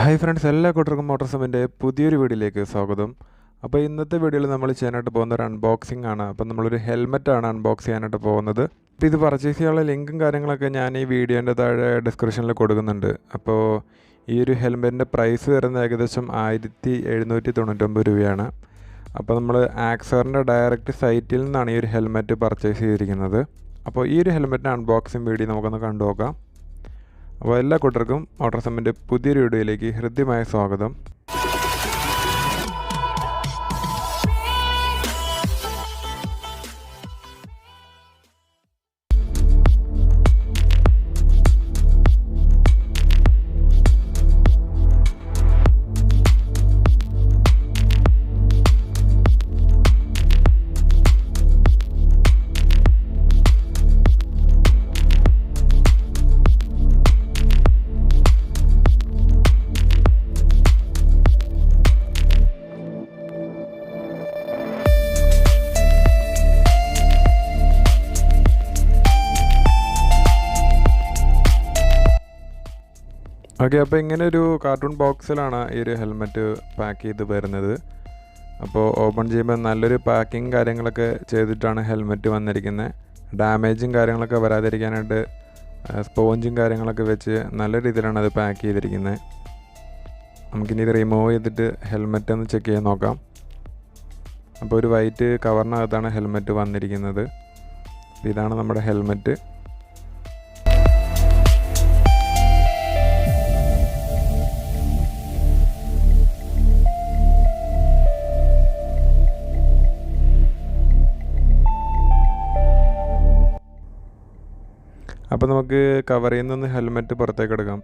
Hi friends, എല്ലാ കൂട്ടർക്കും മോട്ടോർസമിൻ്റെ പുതിയൊരു വീഡിയോയിലേക്ക് സ്വാഗതം. അപ്പോൾ ഇന്നത്തെ വീഡിയോയിൽ നമ്മൾ ചെയ്യാനായിട്ട് പോകുന്ന ഒരു അൺബോക്സിംഗ് ആണ്. അപ്പോൾ നമ്മളൊരു ഹെൽമെറ്റാണ് അൺബോക്സ് ചെയ്യാനായിട്ട് പോകുന്നത്. അപ്പോൾ ഇത് പർച്ചേസ് ചെയ്യാനുള്ള ലിങ്കും കാര്യങ്ങളൊക്കെ ഞാൻ ഈ വീഡിയോൻ്റെ താഴെ ഡിസ്ക്രിപ്ഷനിൽ കൊടുക്കുന്നുണ്ട്. അപ്പോൾ ഈ ഒരു ഹെൽമെറ്റിൻ്റെ പ്രൈസ് വരുന്നത് ഏകദേശം 1799 രൂപയാണ്. അപ്പോൾ നമ്മൾ ആക്സറിൻ്റെ ഡയറക്റ്റ് സൈറ്റിൽ നിന്നാണ് ഈ ഒരു ഹെൽമെറ്റ് പർച്ചേസ് ചെയ്തിരിക്കുന്നത്. അപ്പോൾ ഈ ഒരു ഹെൽമെറ്റിൻ്റെ അൺബോക്സിംഗ് വീഡിയോ നമുക്കൊന്ന് കണ്ടു നോക്കാം. അപ്പോൾ എല്ലാ കൂട്ടർക്കും മോട്ടോർസമിൻ്റെ പുതിയൊരു വീഡിയോയിലേക്ക് ഹൃദ്യമായ സ്വാഗതം. ഓക്കെ, അപ്പോൾ ഇങ്ങനെ ഒരു കാർട്ടൂൺ ബോക്സിലാണ് ഈ ഒരു ഹെൽമെറ്റ് പാക്ക് ചെയ്ത് വരുന്നത്. അപ്പോൾ ഓപ്പൺ ചെയ്യുമ്പോൾ നല്ലൊരു പാക്കിങ് കാര്യങ്ങളൊക്കെ ചെയ്തിട്ടാണ് ഹെൽമെറ്റ് വന്നിരിക്കുന്നത്. ഡാമേജും കാര്യങ്ങളൊക്കെ വരാതിരിക്കാനായിട്ട് സ്പോഞ്ചും കാര്യങ്ങളൊക്കെ വെച്ച് നല്ല രീതിയിലാണ് അത് പാക്ക് ചെയ്തിരിക്കുന്നത്. നമുക്കിനി ഇത് റിമൂവ് ചെയ്തിട്ട് ഹെൽമെറ്റ് ഒന്ന് ചെക്ക് ചെയ്ത് നോക്കാം. അപ്പോൾ ഒരു വൈറ്റ് കവറിനകത്താണ് ഹെൽമെറ്റ് വന്നിരിക്കുന്നത്. ഇതാണ് നമ്മുടെ ഹെൽമെറ്റ്. അപ്പോൾ നമുക്ക് കവറിൽ നിന്ന് ഹെൽമെറ്റ് പുറത്തേക്ക് എടുക്കാം.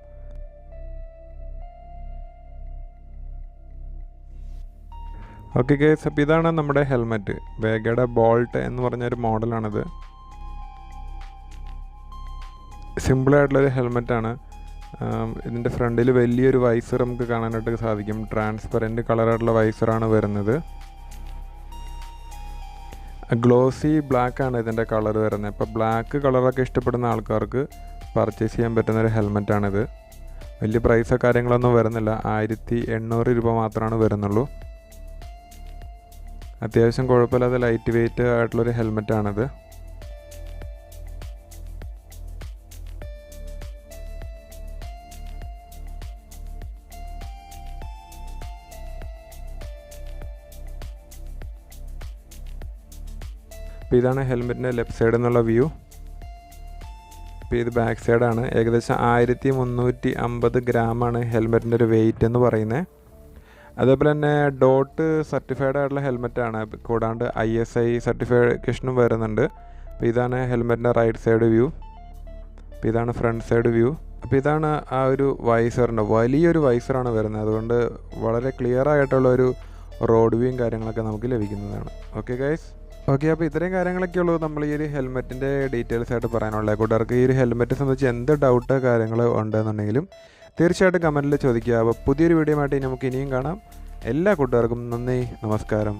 ഓക്കെ ഗൈസ്, അപ്പോൾ ഇതാണ് നമ്മുടെ ഹെൽമെറ്റ്. വേഗയുടെ ബോൾട്ട് എന്ന് പറഞ്ഞൊരു മോഡലാണിത്. സിമ്പിളായിട്ടുള്ളൊരു ഹെൽമെറ്റാണ്. ഇതിൻ്റെ ഫ്രണ്ടിൽ വലിയൊരു വൈസർ നമുക്ക് കാണാനായിട്ട് സാധിക്കും. ട്രാൻസ്പെറൻറ്റ് കളറായിട്ടുള്ള വൈസറാണ് വരുന്നത്. ഗ്ലോസി ബ്ലാക്ക് ആണ് ഇതിൻ്റെ കളർ വരുന്നത്. ഇപ്പോൾ ബ്ലാക്ക് കളറൊക്കെ ഇഷ്ടപ്പെടുന്ന ആൾക്കാർക്ക് പർച്ചേസ് ചെയ്യാൻ പറ്റുന്നൊരു ഹെൽമെറ്റാണിത്. വലിയ പ്രൈസോ കാര്യങ്ങളൊന്നും വരുന്നില്ല. 1800 രൂപ മാത്രമാണ് വരുന്നുള്ളൂ. അത്യാവശ്യം കുഴപ്പമില്ലാതെ ലൈറ്റ് വെയ്റ്റ് ആയിട്ടുള്ളൊരു ഹെൽമെറ്റാണിത്. അപ്പോൾ ഇതാണ് ഹെൽമെറ്റിൻ്റെ ലെഫ്റ്റ് സൈഡിൽ നിന്നുള്ള വ്യൂ. അപ്പോൾ ഇത് ബാക്ക് സൈഡാണ്. ഏകദേശം 1350 ഗ്രാമാണ് ഹെൽമെറ്റിൻ്റെ ഒരു വെയിറ്റ് എന്ന് പറയുന്നത്. അതേപോലെ തന്നെ ഡോട്ട് സർട്ടിഫൈഡ് ആയിട്ടുള്ള ഹെൽമെറ്റാണ്. കൂടാണ്ട് ISI സർട്ടിഫിക്കേഷനും വരുന്നുണ്ട്. അപ്പോൾ ഇതാണ് ഹെൽമെറ്റിൻ്റെ റൈറ്റ് സൈഡ് വ്യൂ. അപ്പോൾ ഇതാണ് ഫ്രണ്ട് സൈഡ് വ്യൂ. അപ്പോൾ ഇതാണ് ആ ഒരു വൈസറിൻ്റെ വലിയൊരു വൈസറാണ് വരുന്നത്. അതുകൊണ്ട് വളരെ ക്ലിയർ ആയിട്ടുള്ളൊരു റോഡ് വ്യൂയും കാര്യങ്ങളൊക്കെ നമുക്ക് ലഭിക്കുന്നതാണ്. ഓക്കെ ഗൈസ്, ഓക്കെ, അപ്പോൾ ഇത്രയും കാര്യങ്ങളൊക്കെ ഉള്ളൂ നമ്മൾ ഈ ഒരു ഹെൽമെറ്റിൻ്റെ ഡീറ്റെയിൽസ് ആയിട്ട് പറയാനുള്ളത്. കൂട്ടുകാർക്ക് ഈ ഒരു ഹെൽമെറ്റ് സംബന്ധിച്ച് എന്ത് ഡൗട്ട് കാര്യങ്ങൾ ഉണ്ടെന്നുണ്ടെങ്കിലും തീർച്ചയായിട്ടും കമൻറ്റിൽ ചോദിക്കുക. അപ്പോൾ പുതിയൊരു വീഡിയോ ആയിട്ട് നമുക്ക് ഇനിയും കാണാം. എല്ലാ കൂട്ടുകാർക്കും നന്ദി, നമസ്കാരം.